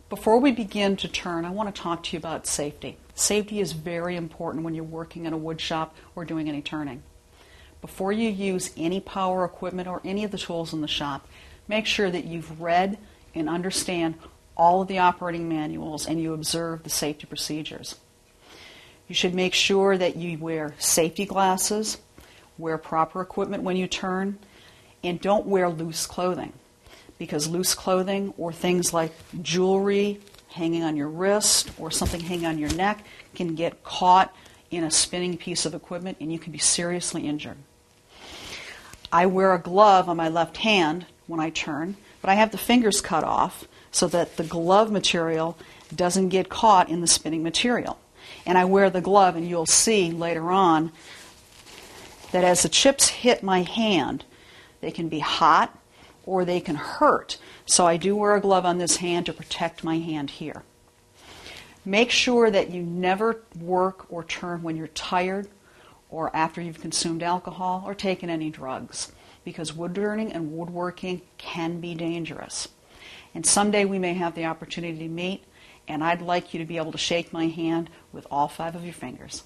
Before we begin to turn, I want to talk to you about safety. Safety is very important when you're working in a wood shop or doing any turning. Before you use any power equipment or any of the tools in the shop, make sure that you've read and understand all of the operating manuals and you observe the safety procedures. You should make sure that you wear safety glasses, wear proper equipment when you turn, and don't wear loose clothing, because loose clothing or things like jewelry hanging on your wrist or something hanging on your neck can get caught in a spinning piece of equipment and you can be seriously injured. I wear a glove on my left hand when I turn, but I have the fingers cut off so that the glove material doesn't get caught in the spinning material. And I wear the glove, and you'll see later on that as the chips hit my hand, they can be hot or they can hurt. So I do wear a glove on this hand to protect my hand here. Make sure that you never work or turn when you're tired or after you've consumed alcohol or taken any drugs, because wood turning and woodworking can be dangerous. And someday we may have the opportunity to meet, and I'd like you to be able to shake my hand with all 5 of your fingers.